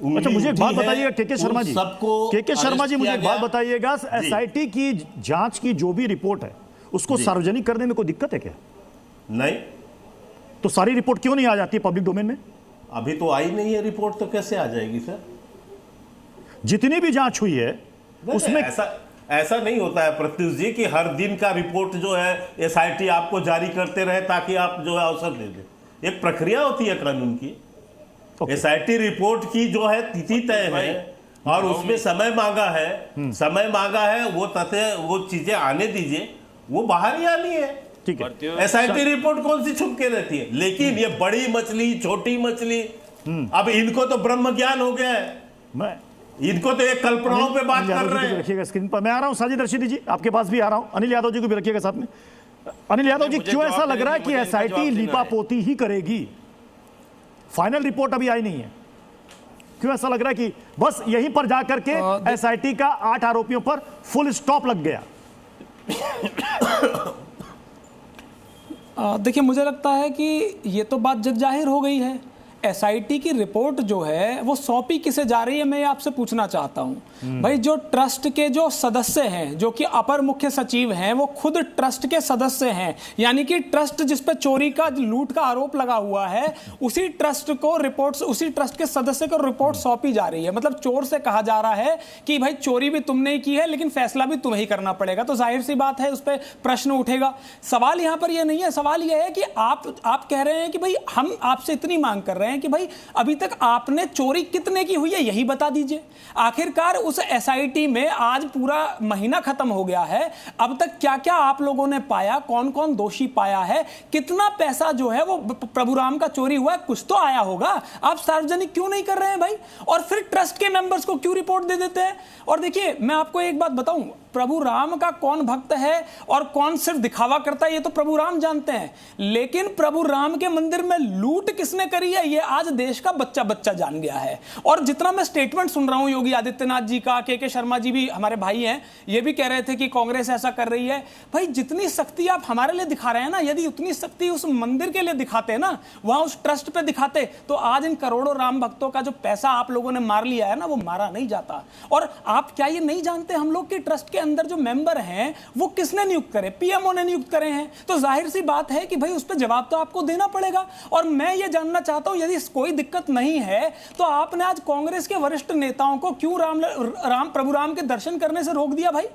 अच्छा, मुझे एक बात बताइएगा के शर्मा जी, के शर्मा जी, मुझे एक बात बताइएगा, एसआईटी की जांच की जो भी रिपोर्ट है उसको सार्वजनिक करने में कोई दिक्कत है क्या? नहीं। तो सारी रिपोर्ट क्यों नहीं आ जाती है पब्लिक डोमेन में? अभी तो आई नहीं है रिपोर्ट, तो कैसे आ जाएगी सर? जितनी भी जांच हुई है उसमें ऐसा नहीं होता है प्रत्युष जी कि हर दिन का रिपोर्ट जो है एसआईटी आपको जारी करते रहे ताकि आप जो है अवसर दे दें। एक प्रक्रिया होती है कानून की। एसआईटी रिपोर्ट की जो है तिथि तय है और उसमें समय मांगा है, वो तथ्य वो चीजें आने दीजिए, वो बाहर ही आनी है। ठीक है, एसआईटी रिपोर्ट कौन सी छुप के रहती है? लेकिन ये बड़ी मछली, छोटी मछली, अब इनको तो ब्रह्म ज्ञान हो गया है। इनको तो एक कल्पनाओं पे बात कर रहे हैं। रखिएगा स्क्रीन पर, मैं आ रहा हूं साजिद रशीदी जी, आपके पास भी आ रहा हूं। अनिल यादव जी को भी रखिएगा साथ में। अनिल यादव जी, क्यों ऐसा लग रहा है कि एसआईटी लीपापोती ही करेगी? फाइनल रिपोर्ट अभी आई नहीं है, क्यों ऐसा लग रहा है कि बस यहीं पर जाकर के एसआईटी का 8 आरोपियों पर फुल स्टॉप लग गया? देखिए, मुझे लगता है कि ये तो बात जग जाहिर हो गई है। एसआईटी की रिपोर्ट जो है वो सौंपी किसे जा रही है, मैं आपसे पूछना चाहता हूं। भाई, जो ट्रस्ट के जो सदस्य हैं, जो कि अपर मुख्य सचिव हैं, वो खुद ट्रस्ट के सदस्य हैं। यानी कि ट्रस्ट जिस पे चोरी का, लूट का आरोप लगा हुआ है, उसी ट्रस्ट को रिपोर्ट, उसी ट्रस्ट के सदस्य को रिपोर्ट सौंपी जा रही है। मतलब चोर से कहा जा रहा है कि भाई चोरी भी तुमने ही की है, लेकिन फैसला भी तुम्हें ही करना पड़ेगा। तो जाहिर सी बात है, उस पर प्रश्न उठेगा। सवाल यहां पर यह नहीं है, सवाल यह है कि आप कह रहे हैं कि भाई हम आपसे इतनी मांग कर रहे हैं कि भाई अभी तक आपने चोरी कितने की हुई है यही बता दीजिए। आखिरकार उस एसआईटी में आज पूरा महीना खत्म हो गया है, अब तक क्या क्या आप लोगों ने पाया, कौन कौन दोषी पाया है, कितना पैसा जो है वो प्रभुराम का चोरी हुआ है, कुछ तो आया होगा। आप सार्वजनिक क्यों नहीं कर रहे हैं भाई? और फिर ट्रस्ट के मेंबर्स को क्यों रिपोर्ट दे देते हैं? और देखिए, मैं आपको एक बात बताऊं, प्रभु राम का कौन भक्त है और कौन सिर्फ दिखावा करता है ये तो प्रभु राम जानते हैं, लेकिन प्रभु राम के मंदिर में लूट किसने करी है ये आज देश का बच्चा बच्चा जान गया है। और जितना मैं स्टेटमेंट सुन रहा हूं योगी आदित्यनाथ जी का, के शर्मा जी भी हमारे भाई हैं, ये भी कह रहे थे कि कांग्रेस ऐसा कर रही है। भाई, जितनी सख्ती आप हमारे लिए दिखा रहे हैं ना, यदि उतनी सख्ती उस मंदिर के लिए दिखाते ना, वहां उस ट्रस्ट पे दिखाते, तो आज इन करोड़ों राम भक्तों का जो पैसा आप लोगों ने मार लिया है ना, वो मारा नहीं जाता। और आप क्या ये नहीं जानते हम लोग कि ट्रस्ट के अंदर जो मेंबर हैं वो किसने नियुक्त करे? पीएमओ ने नियुक्त करे हैं। तो जाहिर सी बात है कि भाई उस पर जवाब तो आपको देना पड़ेगा। और मैं ये जानना चाहता हूं, यदि कोई दिक्कत नहीं है तो आपने आज कांग्रेस के वरिष्ठ नेताओं को क्यों प्रभु राम के दर्शन करने से रोक दिया भाई?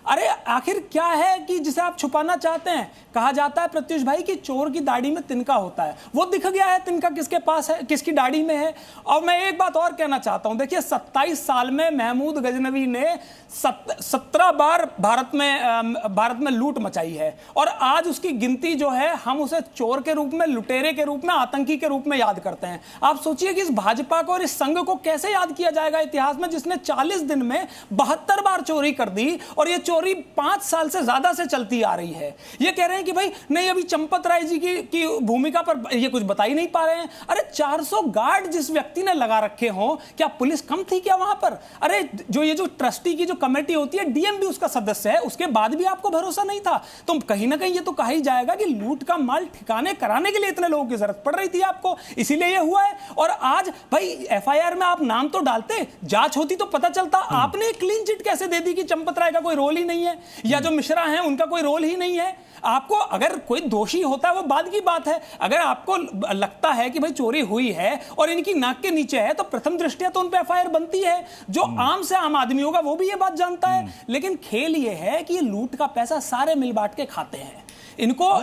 अरे आखिर क्या है कि जिसे आप छुपाना चाहते हैं? कहा जाता है प्रत्युष भाई कि चोर की दाढ़ी में तिनका होता है, वो दिख गया है तिनका किसके पास है, किसकी दाढ़ी में है। और मैं एक बात और कहना चाहता हूं, देखिए 27 साल में महमूद गजनवी ने 17 बार भारत में लूट मचाई है, और आज उसकी गिनती जो है हम उसे चोर के रूप में, लुटेरे के रूप में, आतंकी के रूप में याद करते हैं। आप सोचिए कि इस भाजपा को और इस संघ को कैसे याद किया जाएगा इतिहास में, जिसने 40 दिन में 72 बार चोरी कर दी, और ये चोरी 5 साल से ज्यादा से चलती आ रही है। ये कह रहे हैं कि भाई नहीं, अभी चंपत राय जी की भूमिका पर ये कुछ बता ही नहीं पा रहे हैं। अरे 400 गार्ड जिस व्यक्ति ने लगा रखे हो, क्या पुलिस कम थी क्या वहां पर? अरे जो ट्रस्टी की जो कमेटी होती है, डीएम भी उसका सदस्य है, उसके बाद भी आपको भरोसा नहीं था। तो कहीं ना कहीं ये तो कहा ही जाएगा कि लूट का माल ठिकाने कराने के लिए इतने लोगों की जरूरत पड़ रही थी आपको, इसीलिए ये हुआ है। और आज भाई एफआईआर में आप नाम तो डालते, जांच होती तो पता चलता। आपने क्लीन चिट कैसे दे दी कि चंपत राय का कोई रोल ही नहीं है, या जो मिश्रा हैं उनका कोई रोल ही नहीं है? आपको अगर कोई दोषी होता है वो बाद की बात है, अगर आपको लगता है कि भाई चोरी हुई है और इनकी नाक के नीचे है, तो प्रथम दृष्टया तो उन पे एफआईआर बनती है। जो आम से आम आदमी होगा वो भी ये बात जानता है। लेकिन खेल ये है कि ये लूट का पैसा सारे मिल बांट के खाते हैं। इनको